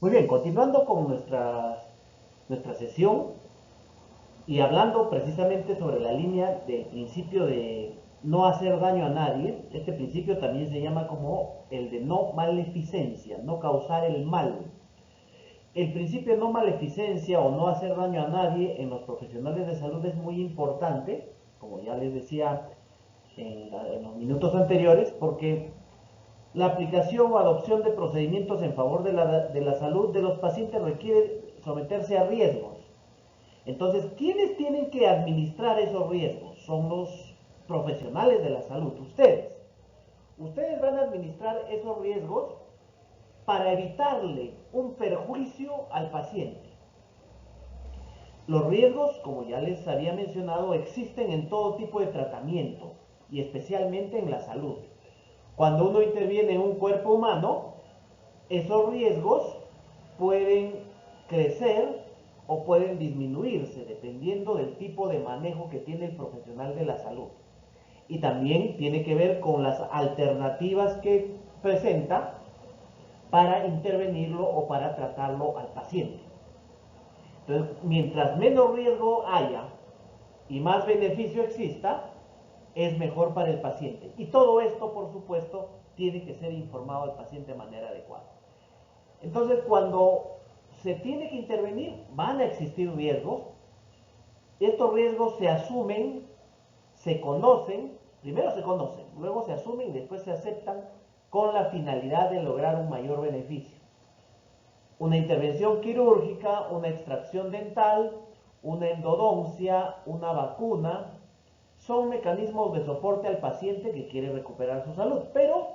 Muy bien, continuando con nuestra sesión y hablando precisamente sobre la línea del principio de no hacer daño a nadie, este principio también se llama como el de no maleficencia, no causar el mal. El principio de no maleficencia o no hacer daño a nadie en los profesionales de salud es muy importante, como ya les decía en los minutos anteriores, porque la aplicación o adopción de procedimientos en favor de la salud de los pacientes requiere someterse a riesgos. Entonces, ¿quiénes tienen que administrar esos riesgos? Son los profesionales de la salud, ustedes. Ustedes van a administrar esos riesgos para evitarle un perjuicio al paciente. Los riesgos, como ya les había mencionado, existen en todo tipo de tratamiento y especialmente en la salud. Cuando uno interviene en un cuerpo humano, esos riesgos pueden crecer o pueden disminuirse dependiendo del tipo de manejo que tiene el profesional de la salud. Y también tiene que ver con las alternativas que presenta para intervenirlo o para tratarlo al paciente. Entonces, mientras menos riesgo haya y más beneficio exista, es mejor para el paciente. Y todo esto, por supuesto, tiene que ser informado al paciente de manera adecuada. Entonces, cuando se tiene que intervenir, van a existir riesgos. Estos riesgos se asumen, se conocen, primero se conocen, luego se asumen y después se aceptan con la finalidad de lograr un mayor beneficio. Una intervención quirúrgica, una extracción dental, una endodoncia, una vacuna, son mecanismos de soporte al paciente que quiere recuperar su salud, pero,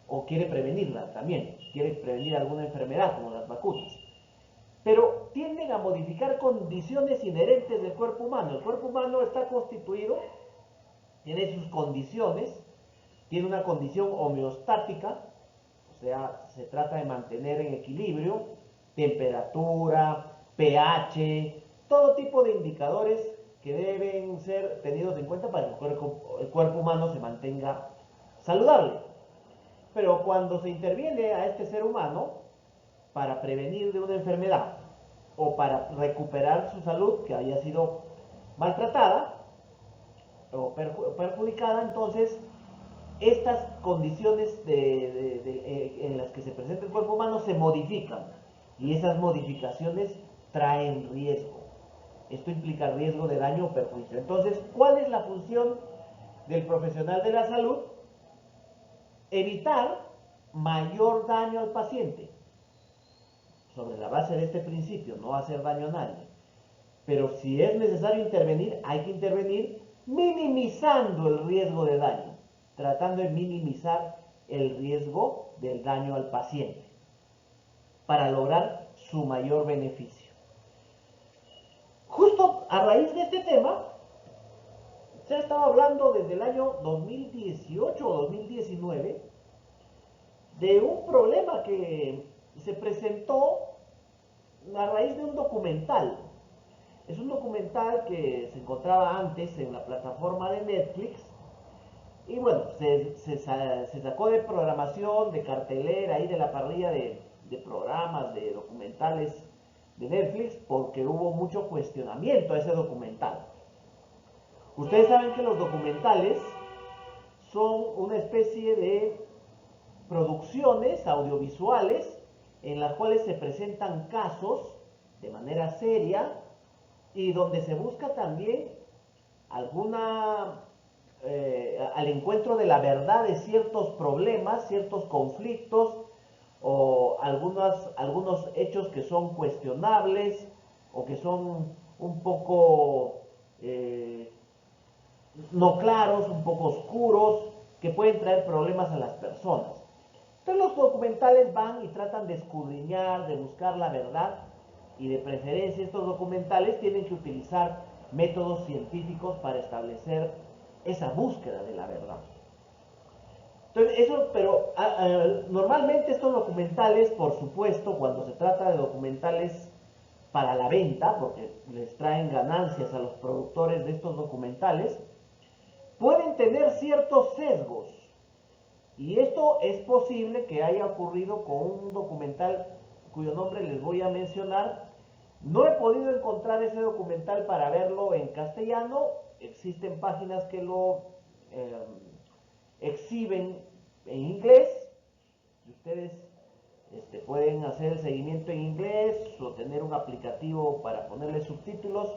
o quiere prevenirla también, quiere prevenir alguna enfermedad como las vacunas. Pero tienden a modificar condiciones inherentes del cuerpo humano. El cuerpo humano está constituido, tiene sus condiciones, tiene una condición homeostática, o sea, se trata de mantener en equilibrio temperatura, pH, todo tipo de indicadores que deben ser tenidos en cuenta para que el cuerpo humano se mantenga saludable. Pero cuando se interviene a este ser humano para prevenir de una enfermedad o para recuperar su salud que haya sido maltratada o perjudicada, entonces estas condiciones en las que se presenta el cuerpo humano se modifican y esas modificaciones traen riesgo. Esto implica riesgo de daño o perjuicio. Entonces, ¿cuál es la función del profesional de la salud? Evitar mayor daño al paciente. Sobre la base de este principio, no hacer daño a nadie. Pero si es necesario intervenir, hay que intervenir minimizando el riesgo de daño, tratando de minimizar el riesgo del daño al paciente para lograr su mayor beneficio. Justo a raíz de este tema, se ha estado hablando desde el año 2018 o 2019 de un problema que se presentó a raíz de un documental. Es un documental que se encontraba antes en la plataforma de Netflix y bueno, se sacó de programación, de cartelera y de la parrilla de programas, de documentales de Netflix porque hubo mucho cuestionamiento a ese documental. Ustedes saben que los documentales son una especie de producciones audiovisuales en las cuales se presentan casos de manera seria y donde se busca también al encuentro de la verdad de ciertos problemas, ciertos conflictos o algunos hechos que son cuestionables o que son un poco no claros, un poco oscuros, que pueden traer problemas a las personas. Entonces los documentales van y tratan de escudriñar, de buscar la verdad y de preferencia estos documentales tienen que utilizar métodos científicos para establecer esa búsqueda de la verdad. Entonces, pero normalmente estos documentales, por supuesto, cuando se trata de documentales para la venta, porque les traen ganancias a los productores de estos documentales, pueden tener ciertos sesgos. Y esto es posible que haya ocurrido con un documental cuyo nombre les voy a mencionar. No he podido encontrar ese documental para verlo en castellano. Existen páginas que lo exhiben en inglés. Ustedes pueden hacer el seguimiento en inglés o tener un aplicativo para ponerle subtítulos.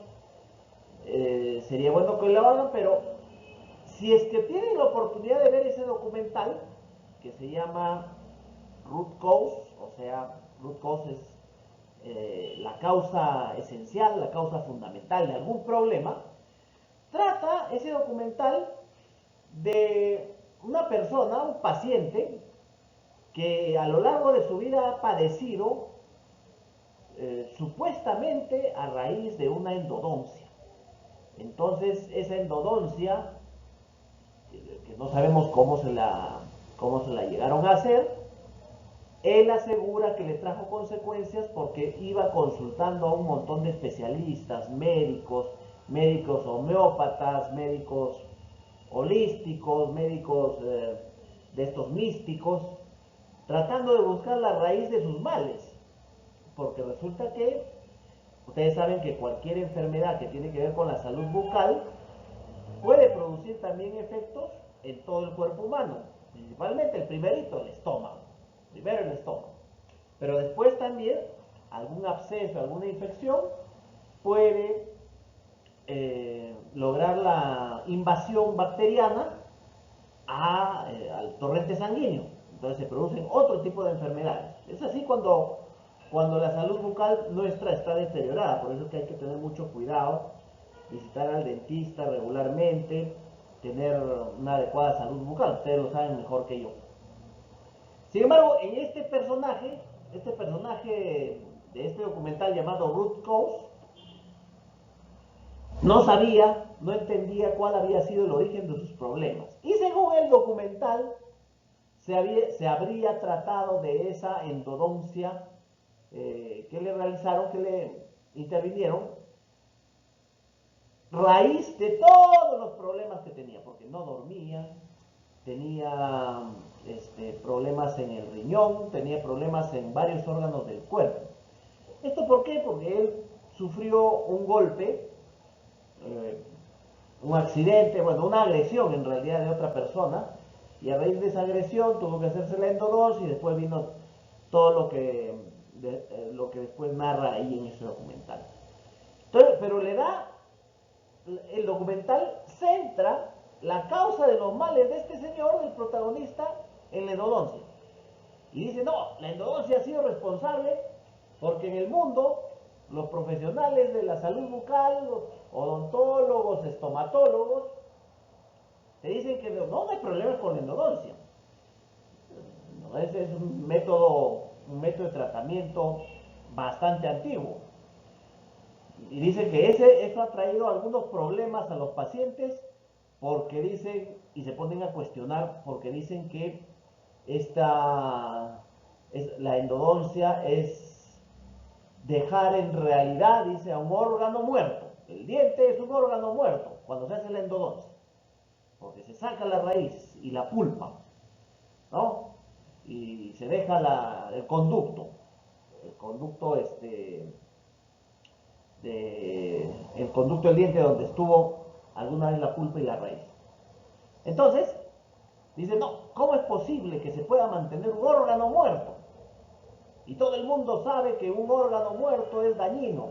Sería bueno que lo hagan, pero si es que tienen la oportunidad de ver ese documental que se llama Root Cause, o sea, Root Cause es la causa esencial, la causa fundamental de algún problema, trata ese documental de una persona, un paciente, que a lo largo de su vida ha padecido supuestamente a raíz de una endodoncia. Entonces, esa endodoncia, que no sabemos cómo se la llegaron a hacer, él asegura que le trajo consecuencias porque iba consultando a un montón de especialistas, médicos homeópatas, médicos holísticos, médicos de estos místicos, tratando de buscar la raíz de sus males. Porque resulta que ustedes saben que cualquier enfermedad que tiene que ver con la salud bucal puede producir también efectos en todo el cuerpo humano, principalmente el primerito, el estómago. Primero el estómago. Pero después también algún absceso, alguna infección puede lograr la invasión bacteriana al torrente sanguíneo. Entonces se producen otro tipo de enfermedades. Es así cuando la salud bucal nuestra está deteriorada. Por eso es que hay que tener mucho cuidado, visitar al dentista regularmente, tener una adecuada salud bucal. Ustedes lo saben mejor que yo. Sin embargo, en este personaje de este documental llamado Root Cause, no entendía cuál había sido el origen de sus problemas. Y según el documental, se habría tratado de esa endodoncia que le realizaron, que le intervinieron, raíz de todos los problemas que tenía, porque no dormía, tenía problemas en el riñón, tenía problemas en varios órganos del cuerpo. ¿Esto por qué? Porque él sufrió un golpe, un accidente, bueno, una agresión en realidad de otra persona, y a raíz de esa agresión tuvo que hacerse la endodoncia y después vino todo lo que después narra ahí en ese documental. Entonces, pero el documental centra la causa de los males de este señor, del protagonista, en la endodoncia. Y dice, no, la endodoncia ha sido responsable porque en el mundo los profesionales de la salud bucal, los odontólogos, estomatólogos, te dicen que no hay problemas con la endodoncia. No, ese es un método de tratamiento bastante antiguo. Y dicen que eso ha traído algunos problemas a los pacientes porque dicen, y se ponen a cuestionar, porque dicen que la endodoncia es dejar en realidad, dice, a un órgano muerto. El diente es un órgano muerto cuando se hace la endodoncia, porque se saca la raíz y la pulpa, ¿no? Y se deja el conducto el conducto del diente donde estuvo alguna vez la pulpa y la raíz. Entonces, dice, no, ¿cómo es posible que se pueda mantener un órgano muerto? Y todo el mundo sabe que un órgano muerto es dañino,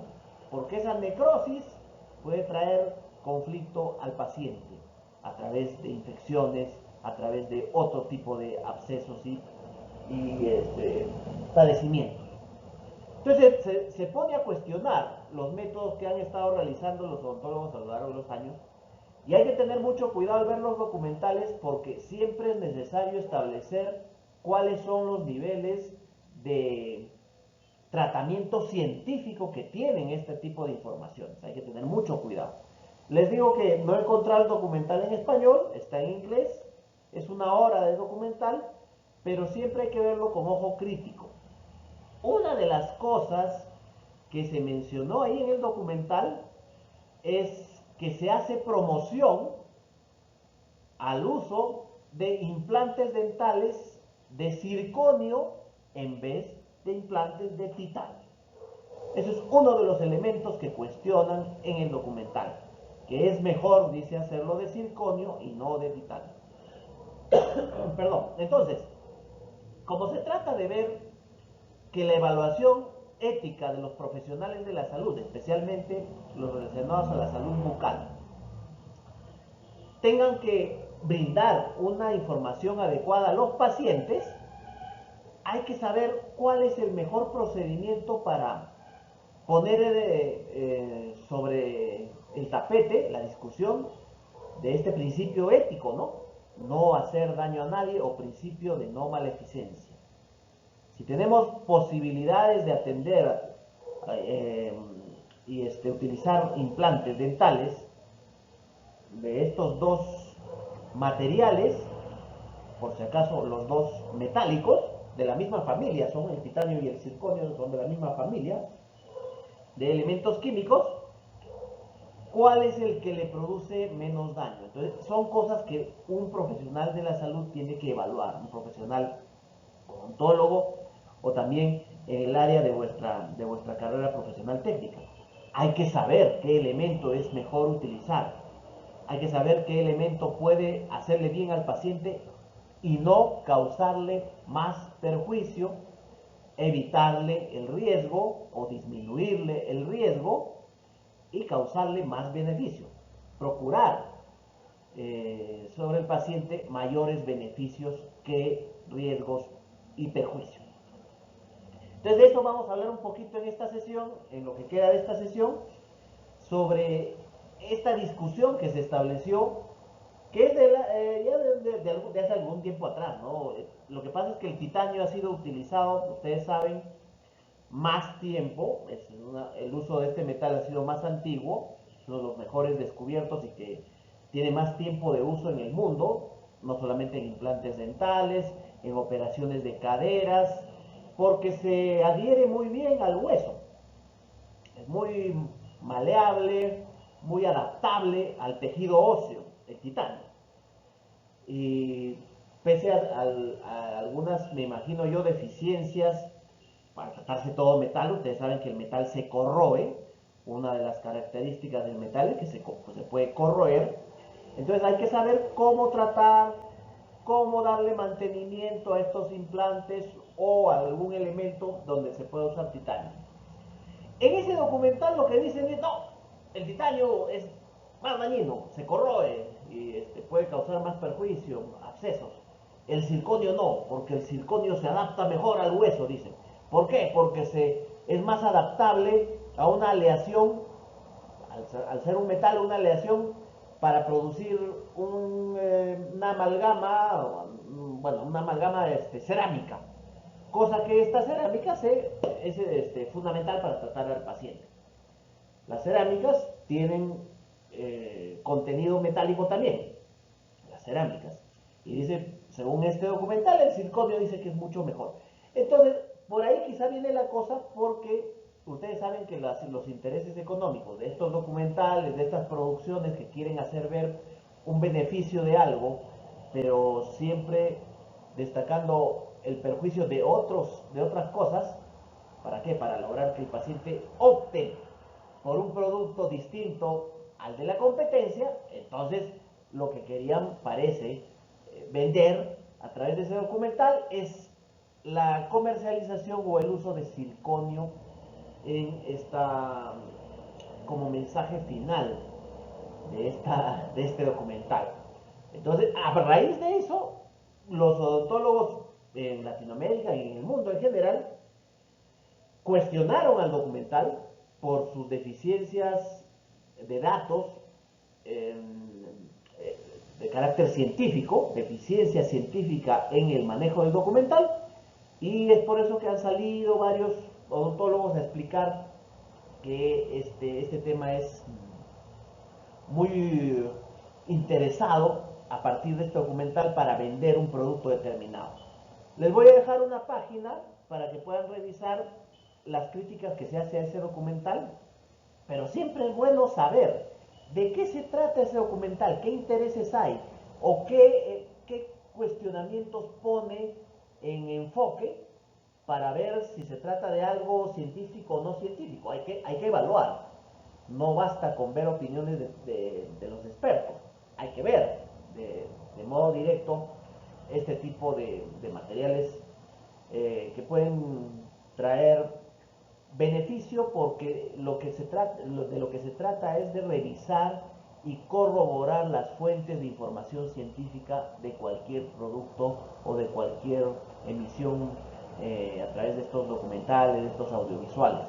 porque esa necrosis puede traer conflicto al paciente a través de infecciones, a través de otro tipo de abscesos y padecimientos. Entonces se pone a cuestionar los métodos que han estado realizando los odontólogos a lo largo de los años, y hay que tener mucho cuidado al ver los documentales porque siempre es necesario establecer cuáles son los niveles de tratamiento científico que tienen este tipo de informaciones. Hay que tener mucho cuidado. Les digo que no he encontrado el documental en español, está en inglés, es 1 hora de documental, pero siempre hay que verlo con ojo crítico. Una de las cosas que se mencionó ahí en el documental es que se hace promoción al uso de implantes dentales de circonio en vez de implantes de titanio. Eso es uno de los elementos que cuestionan en el documental, que es mejor, dice, hacerlo de circonio y no de titanio. Perdón. Entonces, como se trata de ver que la evaluación ética de los profesionales de la salud, especialmente los relacionados a la salud bucal, tengan que brindar una información adecuada a los pacientes, hay que saber cuál es el mejor procedimiento para poner sobre el tapete la discusión de este principio ético, ¿no? No hacer daño a nadie o principio de no maleficencia. Si tenemos posibilidades de atender y utilizar implantes dentales de estos dos materiales, por si acaso los dos metálicos, de la misma familia, son el titanio y el circonio, son de la misma familia de elementos químicos, ¿cuál es el que le produce menos daño? Entonces, son cosas que un profesional de la salud tiene que evaluar, un profesional odontólogo o también en el área de vuestra carrera profesional técnica. Hay que saber qué elemento es mejor utilizar, hay que saber qué elemento puede hacerle bien al paciente y no causarle más perjuicio, evitarle el riesgo o disminuirle el riesgo y causarle más beneficio. Procurar sobre el paciente mayores beneficios que riesgos y perjuicios. Entonces de eso vamos a hablar un poquito en esta sesión, en lo que queda de esta sesión, sobre esta discusión que se estableció, que es de hace algún tiempo atrás, ¿no? Lo que pasa es que el titanio ha sido utilizado, ustedes saben, más tiempo, el uso de este metal ha sido más antiguo, es uno de los mejores descubiertos y que tiene más tiempo de uso en el mundo, no solamente en implantes dentales, en operaciones de caderas, porque se adhiere muy bien al hueso, es muy maleable, muy adaptable al tejido óseo, el titanio. Y pese a algunas, me imagino yo, deficiencias, para tratarse todo metal, ustedes saben que el metal se corroe, una de las características del metal es que se puede corroer, entonces hay que saber cómo tratar, cómo darle mantenimiento a estos implantes o a algún elemento donde se puede usar titanio. En ese documental lo que dicen es, no, el titanio es más dañino, se corroe y puede causar más perjuicio, abscesos. El circonio no, porque el circonio se adapta mejor al hueso, dicen. ¿Por qué? Porque es más adaptable a una aleación, al ser un metal, una aleación para producir una amalgama, una amalgama cerámica. Cosa que esta cerámica es fundamental para tratar al paciente. Las cerámicas tienen contenido metálico también, las cerámicas. Y dice, según este documental, el circonio dice que es mucho mejor. Entonces, por ahí quizá viene la cosa porque ustedes saben que los intereses económicos de estos documentales, de estas producciones que quieren hacer ver un beneficio de algo, pero siempre destacando el perjuicio de otras cosas, ¿para qué? Para lograr que el paciente opte por un producto distinto al de la competencia. Entonces lo que querían, parece, vender a través de ese documental es la comercialización o el uso de circonio en como mensaje final de este documental. Entonces, a raíz de eso, los odontólogos en Latinoamérica y en el mundo en general cuestionaron al documental por sus deficiencias de datos de carácter científico, deficiencia científica en el manejo del documental, y es por eso que han salido varios odontólogos a explicar que este tema es muy interesado a partir de este documental para vender un producto determinado. Les voy a dejar una página para que puedan revisar las críticas que se hace a ese documental, pero siempre es bueno saber de qué se trata ese documental, qué intereses hay o qué cuestionamientos pone en enfoque para ver si se trata de algo científico o no científico. Hay que evaluar. No basta con ver opiniones de los expertos. Hay que ver de modo directo este tipo de materiales que pueden traer beneficio, porque de lo que se trata es de revisar y corroborar las fuentes de información científica de cualquier producto o de cualquier emisión a través de estos documentales, de estos audiovisuales.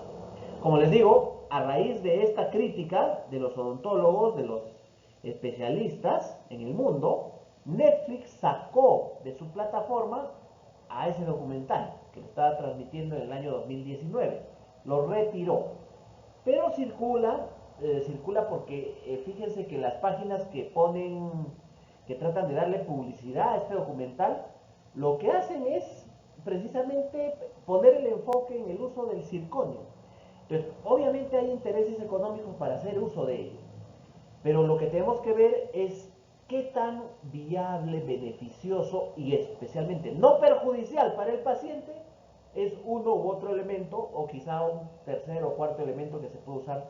Como les digo, a raíz de esta crítica de los odontólogos, de los especialistas en el mundo, Netflix sacó de su plataforma a ese documental que lo estaba transmitiendo en el año 2019. Lo retiró, pero circula porque fíjense que las páginas que tratan de darle publicidad a este documental, lo que hacen es precisamente poner el enfoque en el uso del circonio. Entonces, obviamente hay intereses económicos para hacer uso de ello, pero lo que tenemos que ver es qué tan viable, beneficioso y especialmente no perjudicial para el paciente es uno u otro elemento, o quizá un tercer o cuarto elemento que se puede usar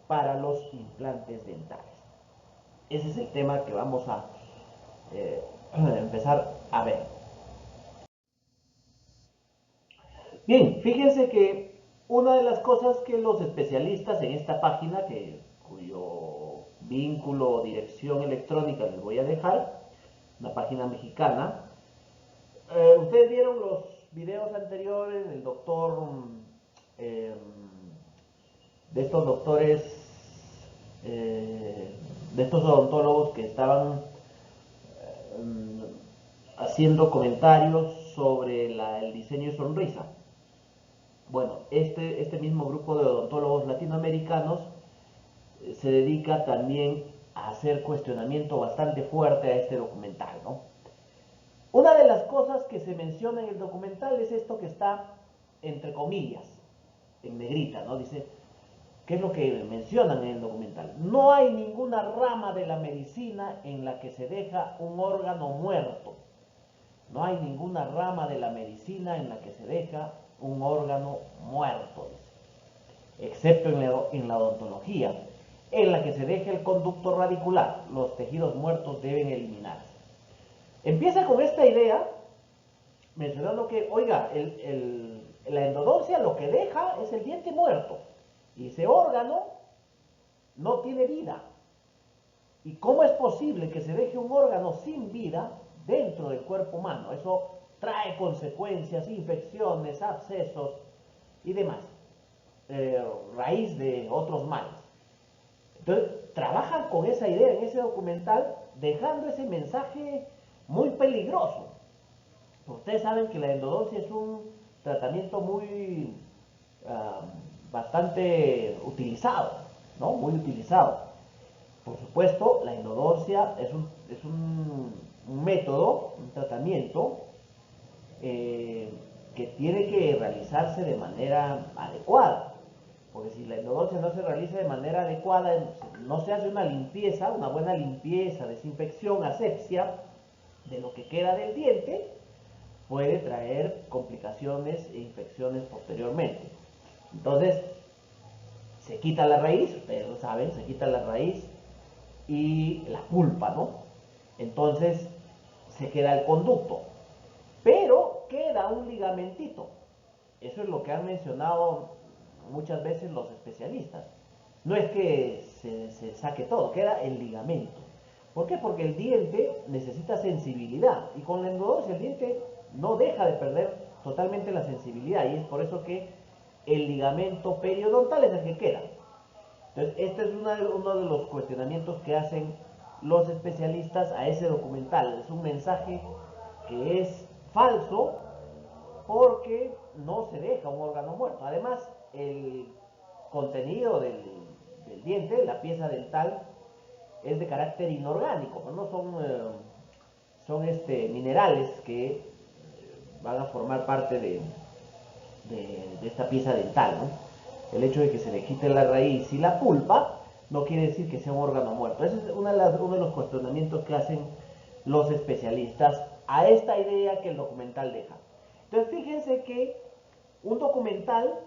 para los implantes dentales. Ese es el tema que vamos a empezar a ver. Bien, fíjense que una de las cosas que los especialistas en esta página, cuyo vínculo o dirección electrónica les voy a dejar, una página mexicana, ustedes vieron los videos anteriores del doctor, de estos doctores, de estos odontólogos que estaban haciendo comentarios sobre el diseño de sonrisa. Bueno, este mismo grupo de odontólogos latinoamericanos se dedica también a hacer cuestionamiento bastante fuerte a este documental, ¿no? Una de las cosas que se menciona en el documental es esto que está entre comillas, en negrita, ¿no? Dice, ¿qué es lo que mencionan en el documental? No hay ninguna rama de la medicina en la que se deja un órgano muerto. No hay ninguna rama de la medicina en la que se deja un órgano muerto, dice, excepto en la odontología, en la que se deja el conducto radicular. Los tejidos muertos deben eliminarse. Empieza con esta idea, mencionando que, oiga, la endodoncia lo que deja es el diente muerto, y ese órgano no tiene vida. ¿Y cómo es posible que se deje un órgano sin vida dentro del cuerpo humano? Eso trae consecuencias, infecciones, abscesos y demás, raíz de otros males. Entonces, trabajan con esa idea en ese documental, dejando ese mensaje muy peligroso. Ustedes saben que la endodoncia es un tratamiento muy bastante utilizado, ¿no? Muy utilizado. Por supuesto, la endodoncia es un método, un tratamiento que tiene que realizarse de manera adecuada. Porque si la endodoncia no se realiza de manera adecuada, no se hace una limpieza, una buena limpieza, desinfección, asepsia de lo que queda del diente, puede traer complicaciones e infecciones posteriormente. Entonces, se quita la raíz, ustedes lo saben, se quita la raíz y la pulpa, ¿no? Entonces, se queda el conducto, pero queda un ligamentito. Eso es lo que han mencionado muchas veces los especialistas. No es que se saque todo, queda el ligamento. ¿Por qué? Porque el diente necesita sensibilidad, y con la endodoncia el diente no deja de perder totalmente la sensibilidad, y es por eso que el ligamento periodontal es el que queda. Entonces, este es uno de los cuestionamientos que hacen los especialistas a ese documental. Es un mensaje que es falso, porque no se deja un órgano muerto. Además, el contenido del diente, la pieza dental, es de carácter inorgánico, ¿no? Son minerales que van a formar parte de esta pieza dental, ¿no? El hecho de que se le quite la raíz y la pulpa no quiere decir que sea un órgano muerto. Ese es uno de los cuestionamientos que hacen los especialistas a esta idea que el documental deja. Entonces, fíjense que Un documental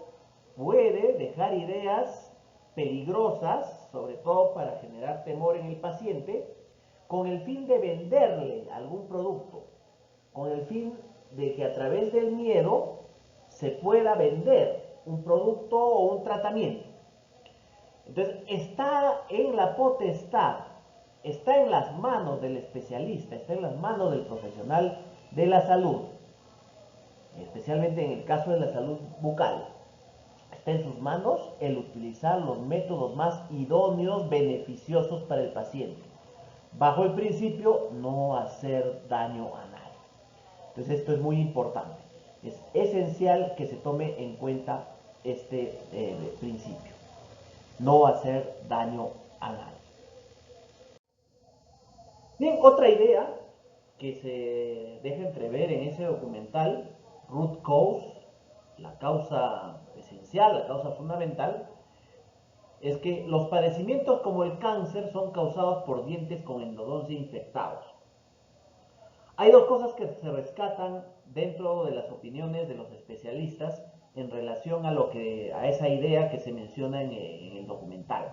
puede dejar ideas peligrosas, sobre todo para generar temor en el paciente, con el fin de venderle algún producto, con el fin de que a través del miedo se pueda vender un producto o un tratamiento. Entonces, está en la potestad, está en las manos del especialista, está en las manos del profesional de la salud, especialmente en el caso de la salud bucal. Está en sus manos el utilizar los métodos más idóneos, beneficiosos para el paciente, bajo el principio no hacer daño a nadie. Entonces esto es muy importante. Es esencial que se tome en cuenta este principio. No hacer daño a nadie. Bien, otra idea que se deja entrever en ese documental, Root Cause, la causa esencial, la causa fundamental, es que los padecimientos como el cáncer son causados por dientes con endodoncia infectados. Hay dos cosas que se rescatan dentro de las opiniones de los especialistas en relación a esa idea que se menciona en el documental.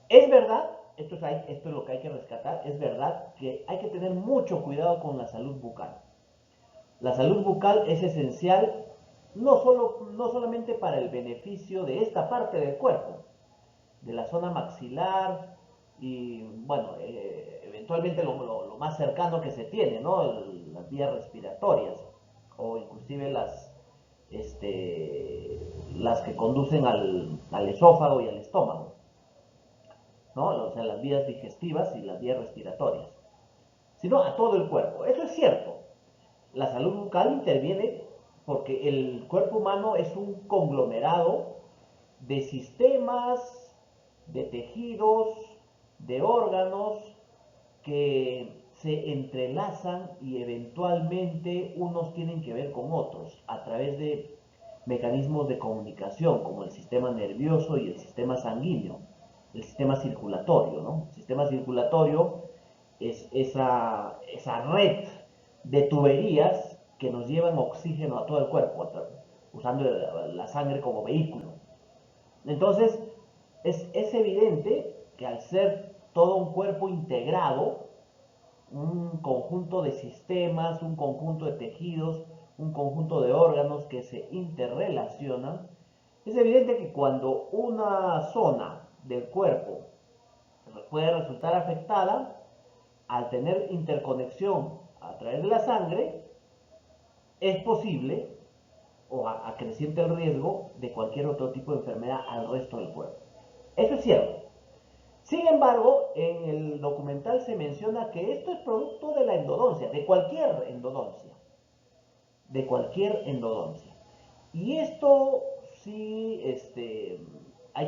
Es verdad, esto es lo que hay que rescatar, es verdad que hay que tener mucho cuidado con la salud bucal. La salud bucal es esencial no solamente para el beneficio de esta parte del cuerpo, de la zona maxilar y, bueno, eventualmente lo más cercano que se tiene, ¿no? Las vías respiratorias o inclusive las que conducen al esófago y al estómago, ¿no? O sea, las vías digestivas y las vías respiratorias, sino a todo el cuerpo. Eso es cierto. La salud bucal interviene porque el cuerpo humano es un conglomerado de sistemas, de tejidos, de órganos que se entrelazan y eventualmente unos tienen que ver con otros a través de mecanismos de comunicación como el sistema nervioso y el sistema sanguíneo, el sistema circulatorio, ¿no? El sistema circulatorio es esa red de tuberías que nos llevan oxígeno a todo el cuerpo, usando la sangre como vehículo. Entonces, es evidente que al ser todo un cuerpo integrado, un conjunto de sistemas, un conjunto de tejidos, un conjunto de órganos que se interrelacionan, es evidente que cuando una zona del cuerpo puede resultar afectada, al tener interconexión a través de la sangre, es posible o acreciente el riesgo de cualquier otro tipo de enfermedad al resto del cuerpo. Eso es cierto. Sin embargo, en el documental se menciona que esto es producto de la endodoncia, de cualquier endodoncia. De cualquier endodoncia. Y esto sí hay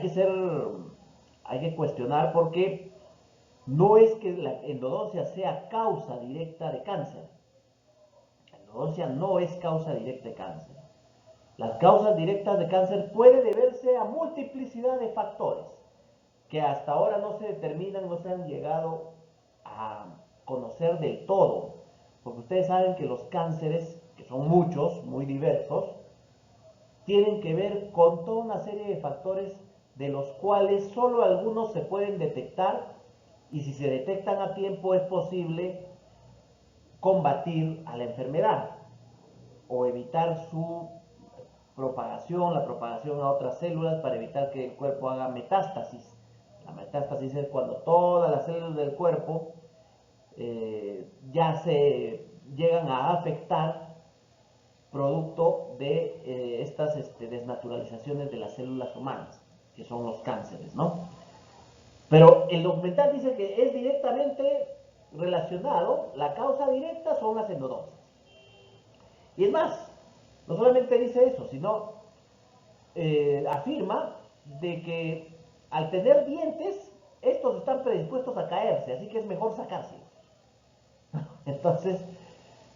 que cuestionar porque no es que la endodoncia sea causa directa de cáncer. La endodoncia no es causa directa de cáncer. Las causas directas de cáncer pueden deberse a multiplicidad de factores que hasta ahora no se determinan, no se han llegado a conocer del todo. Porque ustedes saben que los cánceres, que son muchos, muy diversos, tienen que ver con toda una serie de factores de los cuales solo algunos se pueden detectar y si se detectan a tiempo es posible combatir a la enfermedad o evitar su propagación, la propagación a otras células para evitar que el cuerpo haga metástasis. La metástasis es cuando todas las células del cuerpo ya se llegan a afectar producto de estas desnaturalizaciones de las células humanas, que son los cánceres, ¿no? Pero el documental dice que es directamente relacionado, la causa directa son las endodoncias. Y es más, no solamente dice eso, sino afirma de que al tener dientes, estos están predispuestos a caerse, así que es mejor sacárselos. Entonces,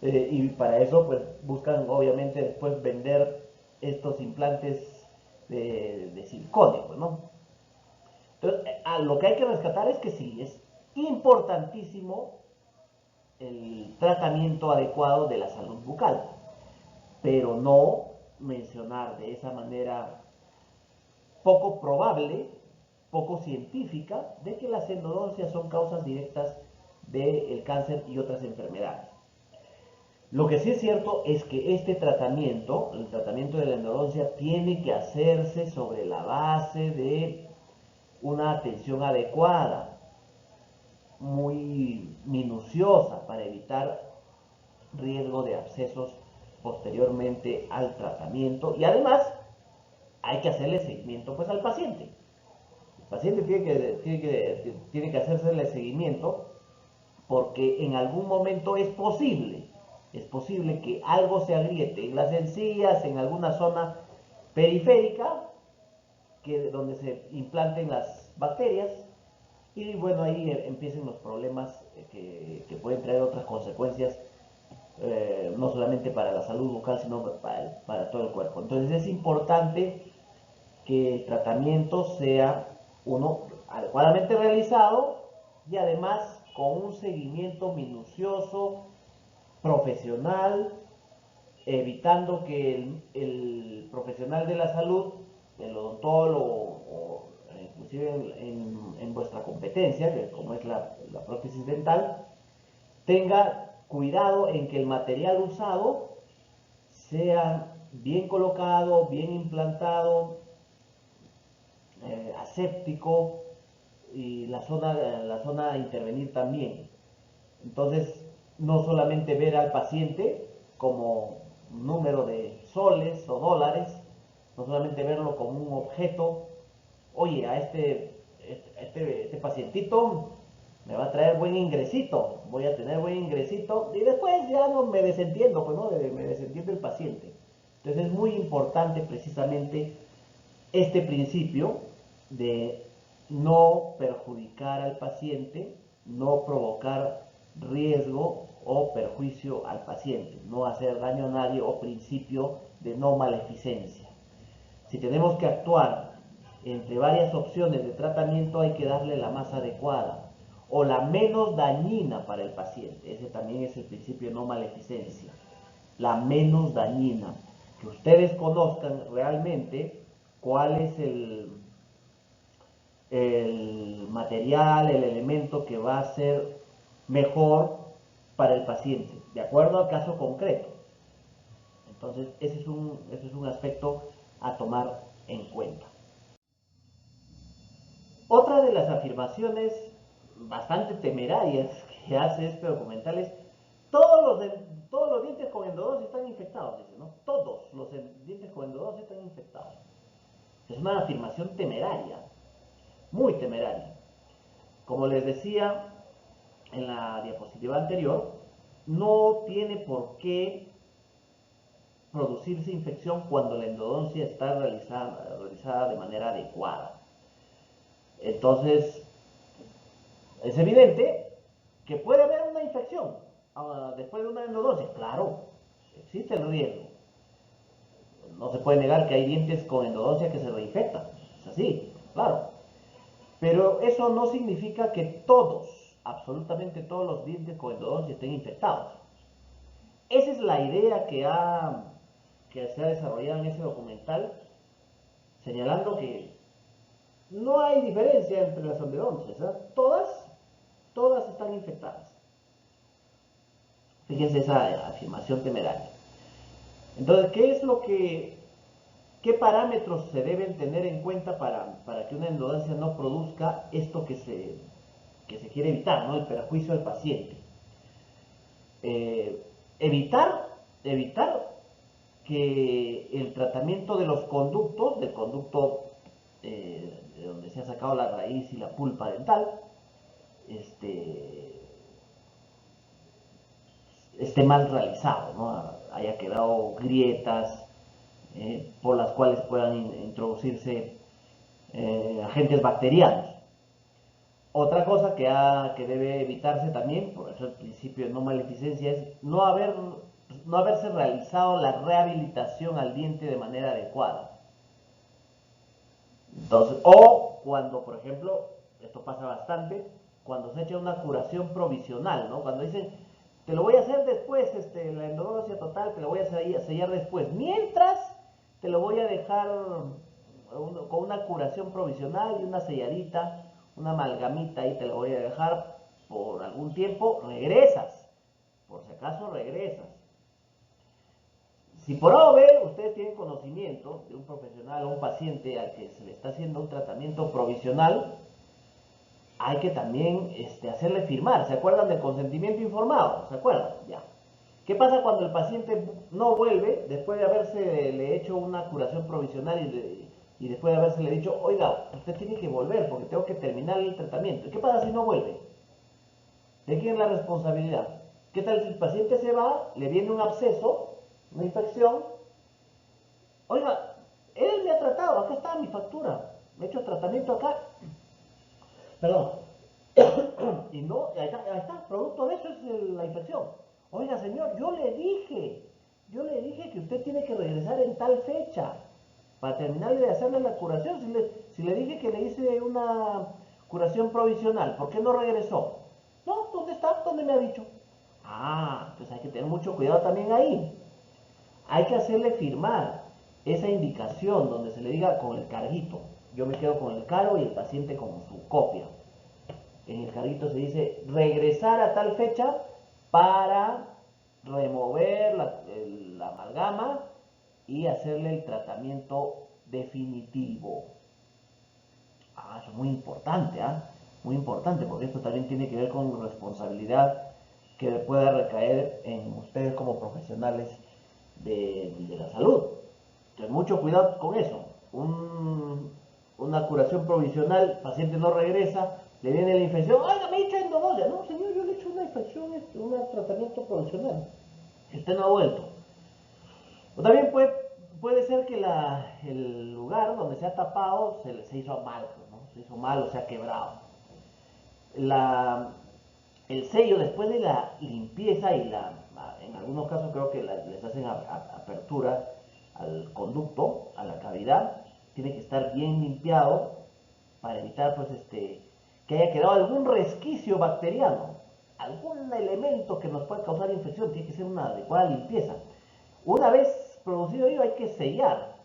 y para eso pues buscan obviamente después vender estos implantes de silicona, pues, ¿no? Entonces, lo que hay que rescatar es que sí, es importantísimo el tratamiento adecuado de la salud bucal, pero no mencionar de esa manera poco probable, poco científica, de que las endodoncias son causas directas del cáncer y otras enfermedades. Lo que sí es cierto es que este tratamiento, el tratamiento de la endodoncia, tiene que hacerse sobre la base de una atención adecuada, muy minuciosa, para evitar riesgo de abscesos posteriormente al tratamiento, y además hay que hacerle seguimiento pues al paciente. El paciente tiene que hacerse seguimiento porque en algún momento es posible que algo se agriete en las encías, en alguna zona periférica, donde se implanten las bacterias, y bueno, ahí empiecen los problemas que pueden traer otras consecuencias, no solamente para la salud bucal, sino para todo el cuerpo. Entonces es importante que el tratamiento sea uno adecuadamente realizado y además con un seguimiento minucioso, profesional, evitando que el profesional de la salud, el odontólogo o inclusive en vuestra competencia, como es la prótesis dental, tenga cuidado en que el material usado sea bien colocado, bien implantado, aséptico, y la zona a intervenir también. Entonces, no solamente ver al paciente como un número de soles o dólares, no solamente verlo como un objeto. Oye, a este pacientito me va a traer buen ingresito, voy a tener buen ingresito, y después ya no me desentiendo, pues no, me desentiende el paciente. Entonces es muy importante precisamente este principio de no perjudicar al paciente, no provocar riesgo o perjuicio al paciente, no hacer daño a nadie, o principio de no maleficencia. Si tenemos que actuar entre varias opciones de tratamiento, hay que darle la más adecuada o la menos dañina para el paciente. Ese también es el principio de no maleficencia, la menos dañina. Que ustedes conozcan realmente cuál es el material, el elemento que va a ser mejor para el paciente, de acuerdo al caso concreto. Entonces, ese es un aspecto a tomar en cuenta. Otra de las afirmaciones bastante temerarias que hace este documental es: todos los dientes con endodoncia están infectados, dice, ¿no? Todos los dientes con endodoncia están infectados. Es una afirmación temeraria, muy temeraria. Como les decía en la diapositiva anterior, no tiene por qué producirse infección cuando la endodoncia está realizada de manera adecuada. Entonces, es evidente que puede haber una infección después de una endodoncia. Claro, existe el riesgo. No se puede negar que hay dientes con endodoncia que se reinfectan. Es así, claro. Pero eso no significa que todos, absolutamente todos los dientes con endodoncia estén infectados. Esa es la idea que se ha desarrollado en ese documental, señalando que no hay diferencia entre las endodoncias, ¿eh? Todas están infectadas. Fíjense esa afirmación temeraria. Entonces, ¿qué parámetros se deben tener en cuenta para que una endodoncia no produzca esto que se quiere evitar, ¿no? El perjuicio al paciente? Evitar que el tratamiento de los conductos, del conducto de donde se ha sacado la raíz y la pulpa dental, esté mal realizado, ¿no? Haya quedado grietas por las cuales puedan introducirse agentes bacterianos. Otra cosa que debe evitarse también, por eso el principio de no maleficencia, es no haberse realizado la rehabilitación al diente de manera adecuada. Entonces, o cuando, por ejemplo, esto pasa bastante, cuando se echa una curación provisional, ¿no? Cuando dicen, te lo voy a hacer después, la endodoncia total, te lo voy a sellar después. Mientras te lo voy a dejar con una curación provisional y una selladita, una amalgamita ahí te lo voy a dejar por algún tiempo, regresas, por si acaso regresas. Si por A o B ustedes tienen conocimiento de un profesional o un paciente al que se le está haciendo un tratamiento provisional, hay que también hacerle firmar. ¿Se acuerdan del consentimiento informado? ¿Se acuerdan? Ya. ¿Qué pasa cuando el paciente no vuelve después de haberse le hecho una curación provisional y después de haberse le dicho, oiga, usted tiene que volver porque tengo que terminar el tratamiento? ¿Qué pasa si no vuelve? ¿De quién es la responsabilidad? ¿Qué tal si el paciente se va, le viene un absceso, una infección? Oiga, él me ha tratado, acá está mi factura, me he hecho tratamiento acá. Perdón. Y no, ahí está, producto de eso es la infección. Oiga, señor, yo le dije que usted tiene que regresar en tal fecha para terminar de hacerle la curación. Si le dije que le hice una curación provisional, ¿por qué no regresó? No, ¿dónde está? ¿Dónde me ha dicho? Ah, pues hay que tener mucho cuidado también ahí. Hay que hacerle firmar esa indicación donde se le diga con el carguito. Yo me quedo con el cargo y el paciente con su copia. En el carguito se dice regresar a tal fecha para remover la amalgama y hacerle el tratamiento definitivo. Ah, eso es muy importante, ¿ah? Muy importante, porque esto también tiene que ver con responsabilidad que pueda recaer en ustedes como profesionales de la salud. Entonces, mucho cuidado con eso. Una curación provisional, el paciente no regresa, le viene la infección, ¡ay, me he hecho endodosia! No, señor, yo le he hecho una infección, un tratamiento provisional. Usted no ha vuelto. O también puede ser que el lugar donde se ha tapado se hizo mal, ¿no? Se hizo mal o se ha quebrado. La, el sello, después de la limpieza en algunos casos creo que les hacen apertura al conducto, a la cavidad, tiene que estar bien limpiado para evitar pues que haya quedado algún resquicio bacteriano, algún elemento que nos pueda causar infección, tiene que ser una adecuada limpieza. Una vez producido ello hay que sellar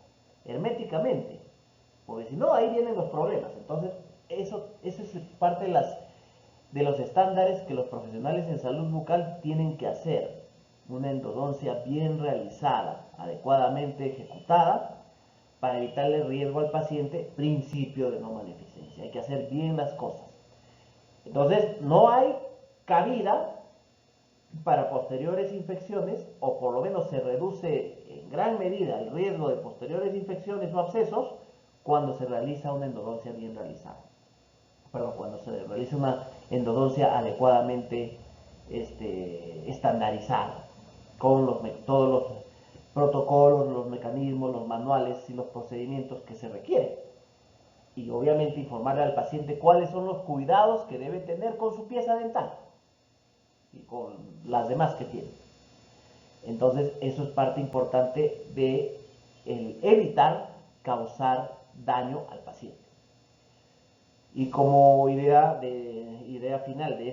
herméticamente, porque si no ahí vienen los problemas. Entonces eso es parte de los estándares que los profesionales en salud bucal tienen que hacer. Una endodoncia bien realizada, adecuadamente ejecutada, para evitarle riesgo al paciente, principio de no maleficencia. Hay que hacer bien las cosas. Entonces, no hay cabida para posteriores infecciones, o por lo menos se reduce en gran medida el riesgo de posteriores infecciones o abscesos cuando se realiza una endodoncia bien realizada. Perdón, cuando se realiza una endodoncia adecuadamente estandarizada, con todos los protocolos, los mecanismos, los manuales y los procedimientos que se requieren. Y obviamente informarle al paciente cuáles son los cuidados que debe tener con su pieza dental y con las demás que tiene. Entonces, eso es parte importante de evitar causar daño al paciente. Y como idea final de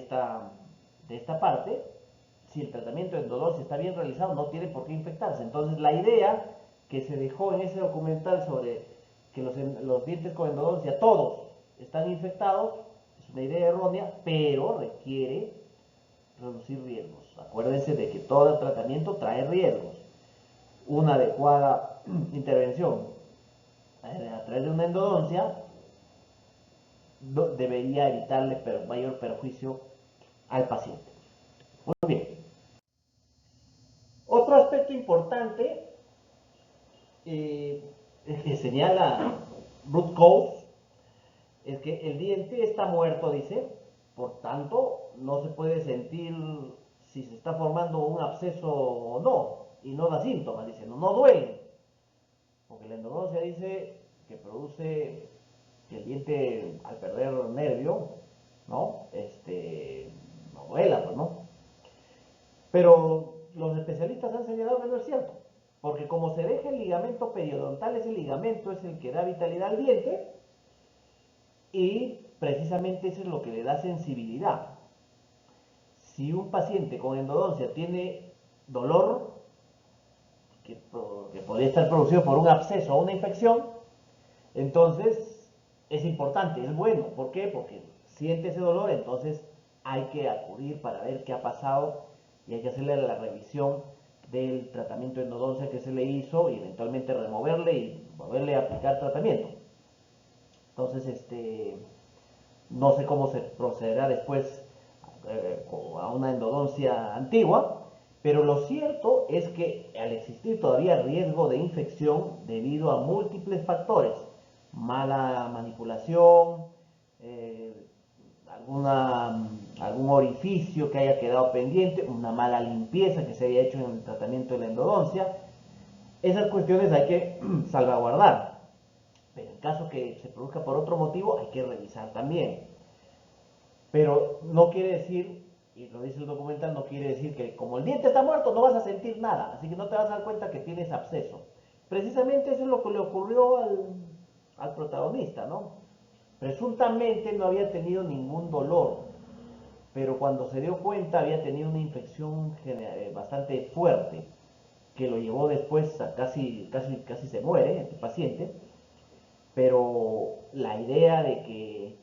esta parte, si el tratamiento de endodoncia está bien realizado, no tiene por qué infectarse. Entonces, la idea que se dejó en ese documental sobre que los dientes con endodoncia, todos están infectados, es una idea errónea, pero requiere reducir riesgos. Acuérdense de que todo tratamiento trae riesgos. Una adecuada intervención a través de una endodoncia debería evitarle mayor perjuicio al paciente. Muy bien. Otro aspecto importante que señala Root Cause es que el diente está muerto, dice, por tanto no se puede sentir si se está formando un absceso o no, y no da síntomas, dice, no duele, porque la endodoncia dice que produce que el diente al perder nervio, ¿no? No duela, pues, ¿no? Pero los especialistas han señalado que no es cierto, porque como se deja el ligamento periodontal, ese ligamento es el que da vitalidad al diente y precisamente eso es lo que le da sensibilidad. Si un paciente con endodoncia tiene dolor, que podría estar producido por un absceso o una infección, entonces es importante, es bueno. ¿Por qué? Porque siente ese dolor, entonces hay que acudir para ver qué ha pasado y hay que hacerle la revisión del tratamiento de endodoncia que se le hizo y eventualmente removerle y volverle a aplicar tratamiento. Entonces, no sé cómo se procederá después a una endodoncia antigua, pero lo cierto es que al existir todavía riesgo de infección debido a múltiples factores, mala manipulación, eh, algún orificio que haya quedado pendiente, una mala limpieza que se haya hecho en el tratamiento de la endodoncia, esas cuestiones hay que salvaguardar. Pero en caso que se produzca por otro motivo, hay que revisar también. Pero no quiere decir, y lo dice el documental, no quiere decir que como el diente está muerto no vas a sentir nada, así que no te vas a dar cuenta que tienes absceso. Precisamente eso es lo que le ocurrió al protagonista, ¿no? Presuntamente no había tenido ningún dolor, pero cuando se dio cuenta había tenido una infección bastante fuerte que lo llevó después a casi se muere este paciente, pero la idea de que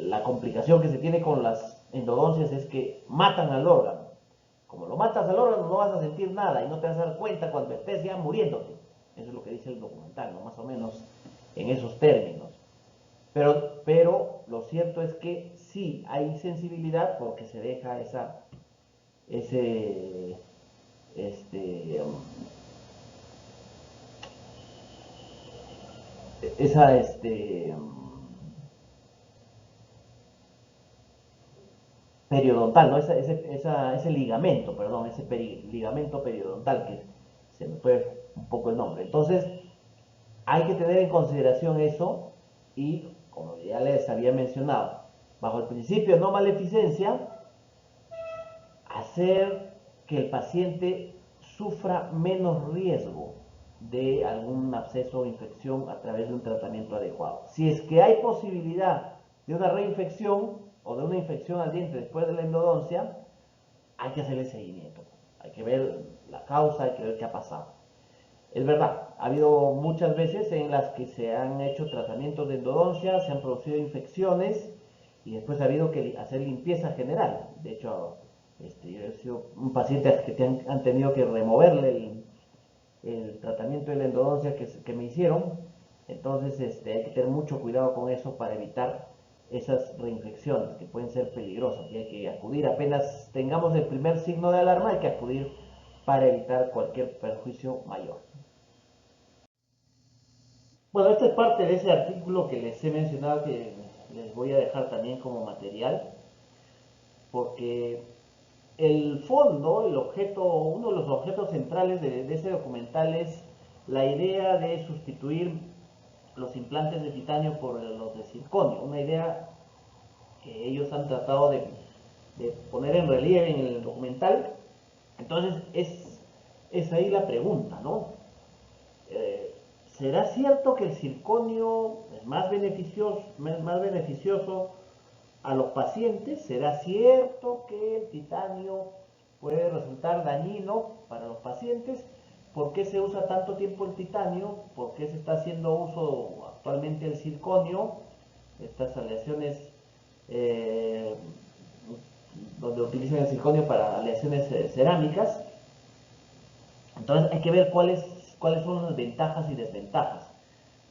la complicación que se tiene con las endodoncias es que matan al órgano. Como lo matas al órgano no vas a sentir nada y no te vas a dar cuenta cuando estés ya muriéndote. Eso es lo que dice el documental, ¿no? Más o menos en esos términos. Pero lo cierto es que sí hay sensibilidad porque se deja ese, este, esa, periodontal, ¿no? Ese ligamento, perdón, ligamento periodontal, que se me fue un poco el nombre. Entonces, hay que tener en consideración eso y, como ya les había mencionado, bajo el principio de no maleficencia, hacer que el paciente sufra menos riesgo de algún absceso o infección a través de un tratamiento adecuado. Si es que hay posibilidad de una reinfección o de una infección al diente después de la endodoncia, hay que hacerle seguimiento. Hay que ver la causa, hay que ver qué ha pasado. Es verdad, ha habido muchas veces en las que se han hecho tratamientos de endodoncia, se han producido infecciones y después ha habido que hacer limpieza general. De hecho, yo he sido un paciente que han tenido que removerle el tratamiento de la endodoncia que me hicieron. Entonces, hay que tener mucho cuidado con eso para evitar esas reinfecciones que pueden ser peligrosas y hay que acudir apenas tengamos el primer signo de alarma, hay que acudir para evitar cualquier perjuicio mayor. Bueno, esta es parte de ese artículo que les he mencionado que les voy a dejar también como material, porque el fondo, el objeto, uno de los objetos centrales de ese documental es la idea de sustituir los implantes de titanio por los de circonio, una idea que ellos han tratado de poner en relieve en el documental. Entonces es ahí la pregunta, ¿no? ¿Será cierto que el circonio es más beneficioso a los pacientes? ¿Será cierto que el titanio puede resultar dañino para los pacientes? ¿Por qué se usa tanto tiempo el titanio? ¿Por qué se está haciendo uso actualmente el circonio? Estas aleaciones eh, donde utilizan el circonio para aleaciones cerámicas. Entonces hay que ver cuáles son las ventajas y desventajas.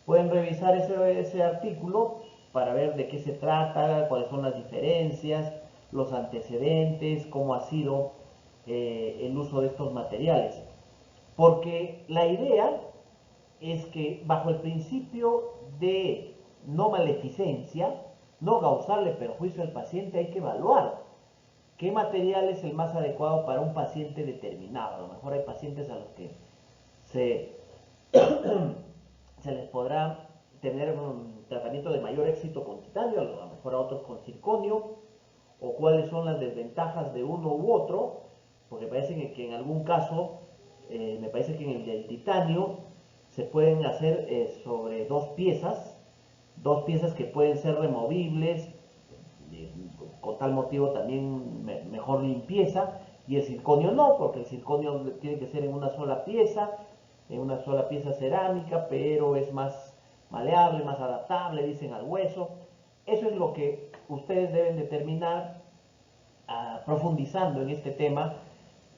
Pueden revisar ese artículo para ver de qué se trata, cuáles son las diferencias, los antecedentes, cómo ha sido el uso de estos materiales. Porque la idea es que bajo el principio de no maleficencia, no causarle perjuicio al paciente, hay que evaluar qué material es el más adecuado para un paciente determinado. A lo mejor hay pacientes a los que se, se les podrá tener un tratamiento de mayor éxito con titanio, a lo mejor a otros con circonio, o cuáles son las desventajas de uno u otro, porque parece que en algún caso, me parece que en el del titanio se pueden hacer sobre dos piezas que pueden ser removibles, con tal motivo también mejor limpieza, y el circonio no, porque el circonio tiene que ser en una sola pieza cerámica, pero es más maleable, más adaptable, dicen, al hueso. Eso es lo que ustedes deben determinar profundizando en este tema,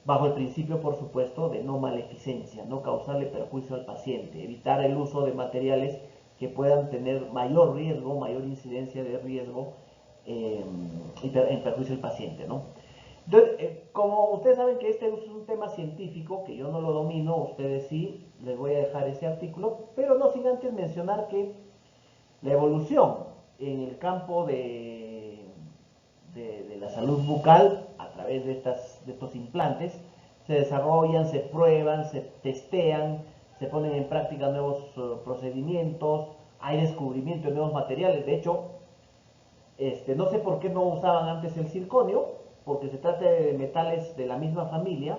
bajo el principio, por supuesto, de no maleficencia, no causarle perjuicio al paciente, evitar el uso de materiales que puedan tener mayor riesgo, mayor incidencia de riesgo en perjuicio del paciente, ¿no? Entonces, como ustedes saben que este es un tema científico, que yo no lo domino, ustedes sí, les voy a dejar ese artículo, pero no sin antes mencionar que la evolución en el campo de la salud bucal a través de estos implantes se desarrollan, se prueban, se testean, se ponen en práctica nuevos procedimientos, hay descubrimiento de nuevos materiales. De hecho, no sé por qué no usaban antes el circonio, porque se trata de metales de la misma familia.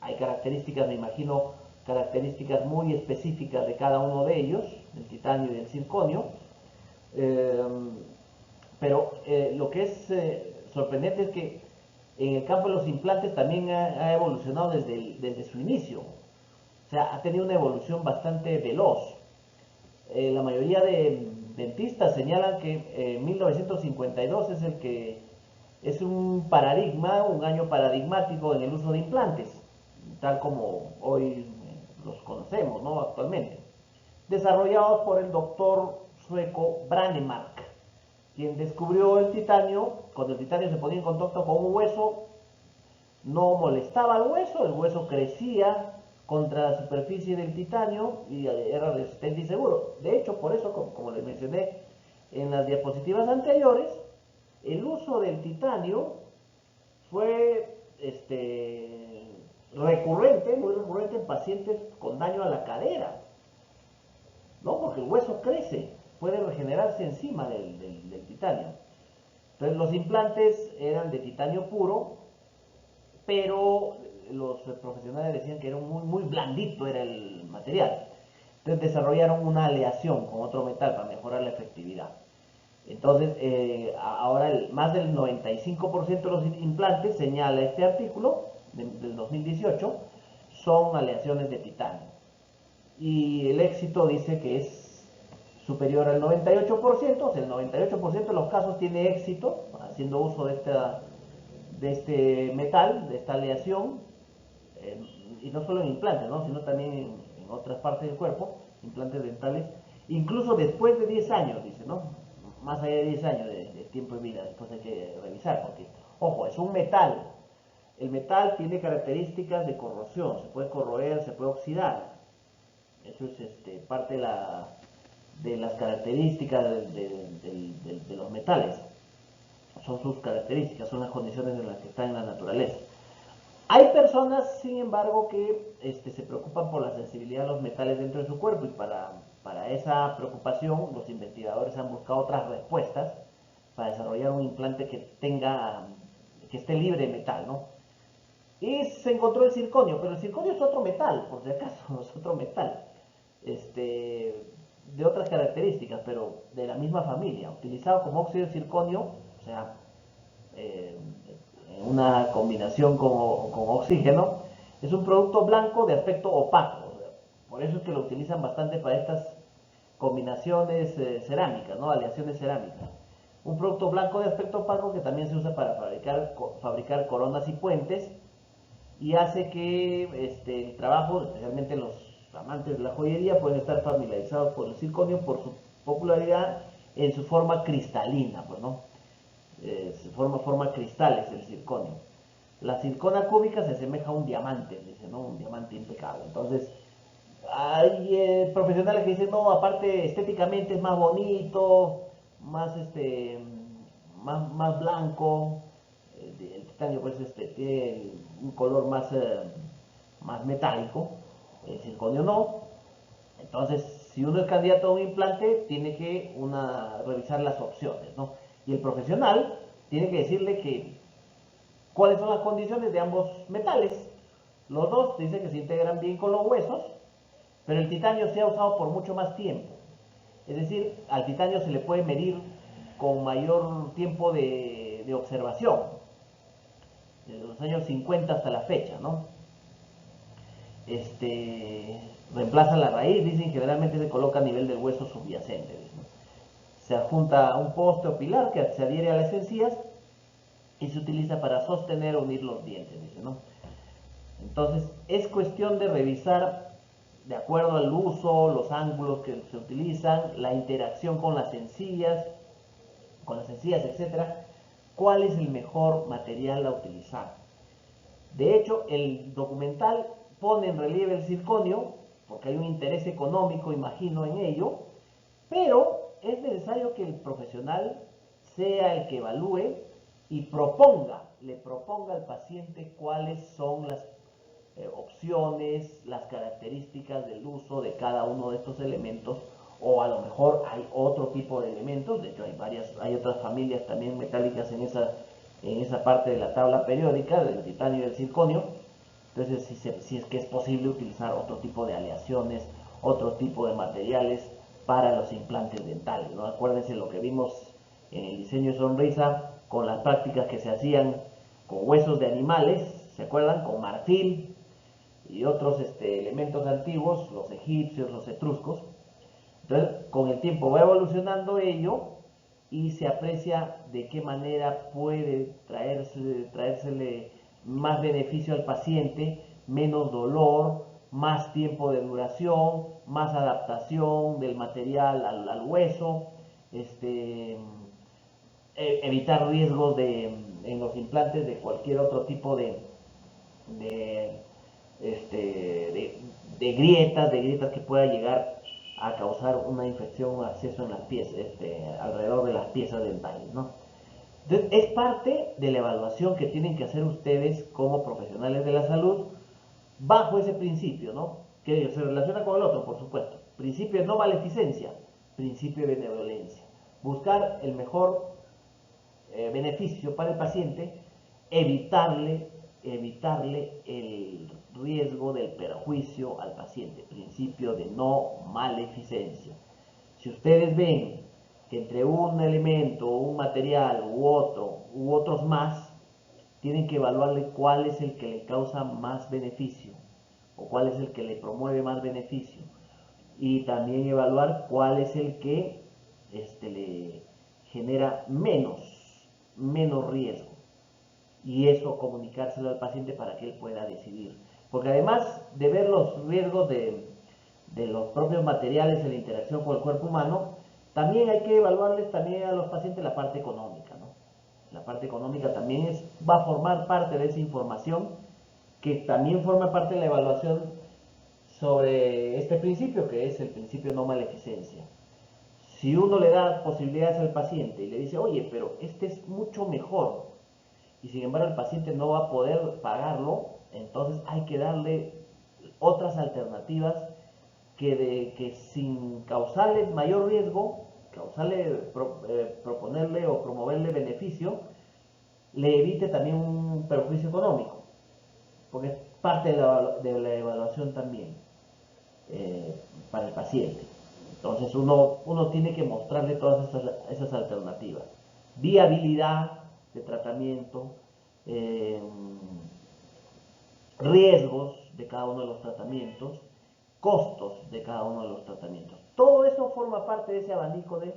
Hay características, me imagino, características muy específicas de cada uno de ellos, el titanio y el circonio. Pero lo que es sorprendente es que en el campo de los implantes también ha evolucionado desde su inicio. O sea, ha tenido una evolución bastante veloz. La mayoría de dentistas señalan que 1952 es un paradigma, un año paradigmático en el uso de implantes, tal como hoy los conocemos, ¿no? Actualmente. Desarrollados por el doctor sueco Brånemark, quien descubrió el titanio. Cuando el titanio se ponía en contacto con un hueso, no molestaba al hueso, el hueso crecía contra la superficie del titanio y era resistente y seguro. De hecho, por eso, como les mencioné en las diapositivas anteriores, el uso del titanio fue recurrente, muy recurrente en pacientes con daño a la cadera, ¿no? Porque el hueso crece, puede regenerarse encima del titanio. Entonces los implantes eran de titanio puro, pero los profesionales decían que era muy blandito era el material. Entonces desarrollaron una aleación con otro metal para mejorar la efectividad. Entonces, ahora más del 95% de los implantes, señala este artículo del 2018, son aleaciones de titanio. Y el éxito dice que es superior al 98%, o sea, el 98% de los casos tiene éxito haciendo uso de este metal, de esta aleación, y no solo en implantes, ¿no? Sino también en otras partes del cuerpo, implantes dentales, incluso después de 10 años, dice, ¿no? Más allá de 10 años de tiempo de vida, después hay que revisar, porque, ojo, es un metal. El metal tiene características de corrosión, se puede corroer, se puede oxidar. Eso es parte de las características de los metales. Son sus características, son las condiciones en las que están en la naturaleza. Hay personas, sin embargo, que se preocupan por la sensibilidad de los metales dentro de su cuerpo, y para esa preocupación los investigadores han buscado otras respuestas para desarrollar un implante que esté libre de metal, ¿no? Y se encontró el circonio, pero el circonio es otro metal, por si acaso, es otro metal, de otras características, pero de la misma familia, utilizado como óxido de circonio, o sea, una combinación con oxígeno. Es un producto blanco de aspecto opaco, o sea, por eso es que lo utilizan bastante para estas combinaciones cerámicas, ¿no? Aleaciones cerámicas. Un producto blanco de aspecto opaco que también se usa para fabricar coronas y puentes, y hace que el trabajo, especialmente los amantes de la joyería, pueden estar familiarizados por el circonio por su popularidad en su forma cristalina, pues, ¿no? Forma cristales el circonio. La circona cúbica se asemeja a un diamante, dice, ¿no? Un diamante impecable. Entonces, hay profesionales que dicen, no, aparte estéticamente es más bonito, más blanco. El titanio pues tiene un color más metálico, el circonio no. Entonces, si uno es candidato a un implante, tiene que revisar las opciones, ¿no? Y el profesional tiene que decirle cuáles son las condiciones de ambos metales. Los dos dicen que se integran bien con los huesos, pero el titanio se ha usado por mucho más tiempo. Es decir, al titanio se le puede medir con mayor tiempo de observación. desde los años 50 hasta la fecha, ¿no? Reemplaza la raíz, dicen, generalmente se coloca a nivel del hueso subyacente, ¿no? Se adjunta a un poste o pilar que se adhiere a las encías y se utiliza para sostener o unir los dientes, dice, ¿no? Entonces, es cuestión de revisar, de acuerdo al uso, los ángulos que se utilizan, la interacción con las encías, etcétera, cuál es el mejor material a utilizar. De hecho, el documental pone en relieve el circonio, porque hay un interés económico, imagino, en ello, pero es necesario que el profesional sea el que evalúe y le proponga al paciente cuáles son las opciones, las características del uso de cada uno de estos elementos, o a lo mejor hay otro tipo de elementos. De hecho hay otras familias también metálicas en esa parte de la tabla periódica, del titanio y del circonio. Entonces si es que es posible utilizar otro tipo de aleaciones, otro tipo de materiales para los implantes dentales, ¿no? Acuérdense lo que vimos en el diseño de sonrisa, con las prácticas que se hacían con huesos de animales, ¿se acuerdan? Con marfil y otros elementos antiguos, los egipcios, los etruscos. Entonces, con el tiempo va evolucionando ello y se aprecia de qué manera puede traérsele más beneficio al paciente, menos dolor, más tiempo de duración, más adaptación del material al hueso, evitar riesgos en los implantes de cualquier otro tipo de, de grietas que pueda llegar a causar una infección o acceso en las piezas, alrededor de las piezas dentales, ¿no? Entonces, es parte de la evaluación que tienen que hacer ustedes como profesionales de la salud bajo ese principio, ¿no? Que se relaciona con el otro, por supuesto. Principio de no maleficencia, principio de benevolencia. Buscar el mejor beneficio para el paciente, evitarle el riesgo del perjuicio al paciente, principio de no maleficencia. Si ustedes ven que entre un elemento, un material u otros más, tienen que evaluarle cuál es el que le causa más beneficio o cuál es el que le promueve más beneficio, y también evaluar cuál es el que le genera menos riesgo, y eso comunicárselo al paciente para que él pueda decidir. Porque además de ver los riesgos de los propios materiales en la interacción con el cuerpo humano, también hay que evaluarles también a los pacientes la parte económica, ¿no? La parte económica también va a formar parte de esa información, que también forma parte de la evaluación sobre este principio, que es el principio de no maleficencia. Si uno le da posibilidades al paciente y le dice, oye, pero este es mucho mejor, y sin embargo el paciente no va a poder pagarlo, entonces hay que darle otras alternativas que sin causarle mayor riesgo, proponerle o promoverle beneficio, le evite también un perjuicio económico, porque es parte de la evaluación también para el paciente. Entonces uno tiene que mostrarle todas esas alternativas. Viabilidad de tratamiento, riesgos de cada uno de los tratamientos, costos de cada uno de los tratamientos. Todo eso forma parte de ese abanico de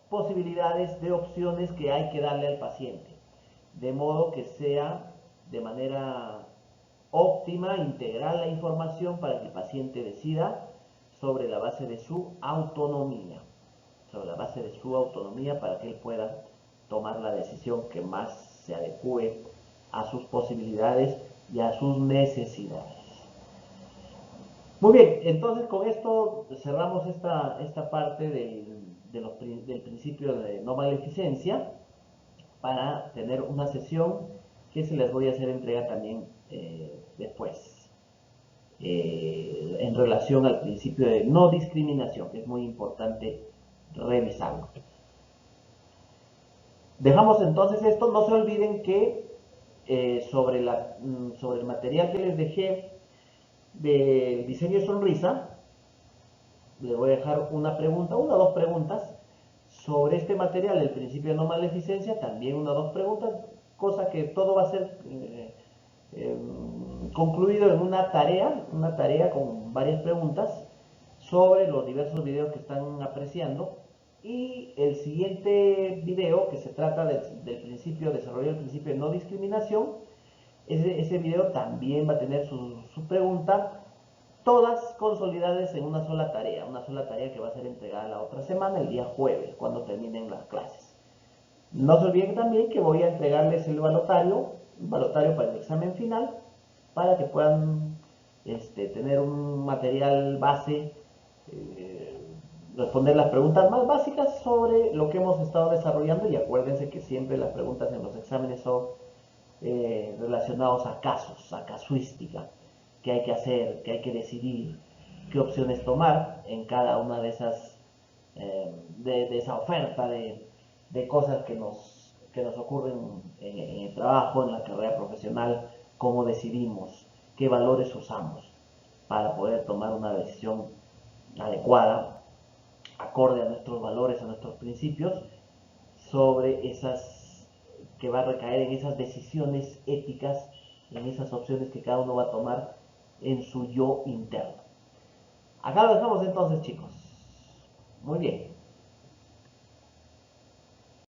posibilidades, de opciones que hay que darle al paciente, de modo que sea de manera óptima, integral la información para que el paciente decida sobre la base de su autonomía, para que él pueda tomar la decisión que más se adecue a sus posibilidades y a sus necesidades. Muy bien, entonces con esto cerramos esta parte del principio de no maleficencia, para tener una sesión que se les voy a hacer entrega también después, en relación al principio de no discriminación, que es muy importante revisarlo. Dejamos entonces esto. No se olviden que sobre el material que les dejé del diseño de sonrisa, les voy a dejar una o dos preguntas sobre este material, el principio de no maleficencia, también una o dos preguntas, cosa que todo va a ser concluido en una tarea con varias preguntas sobre los diversos videos que están apreciando. Y el siguiente video, que se trata del principio, desarrollo del principio de no discriminación, ese video también va a tener su pregunta, todas consolidadas en una sola tarea que va a ser entregada la otra semana, el día jueves, cuando terminen las clases. No se olviden también que voy a entregarles el balotario para el examen final, para que puedan tener un material base, responder las preguntas más básicas sobre lo que hemos estado desarrollando. Y acuérdense que siempre las preguntas en los exámenes son relacionados a casos, a casuística, qué hay que hacer, qué hay que decidir, qué opciones tomar en cada una de esas, de esa oferta de cosas que nos ocurren en el trabajo, en la carrera profesional, cómo decidimos, qué valores usamos para poder tomar una decisión adecuada, acorde a nuestros valores, a nuestros principios, sobre esas, que va a recaer en esas decisiones éticas, en esas opciones que cada uno va a tomar en su yo interno. Acá lo dejamos entonces, chicos. Muy bien.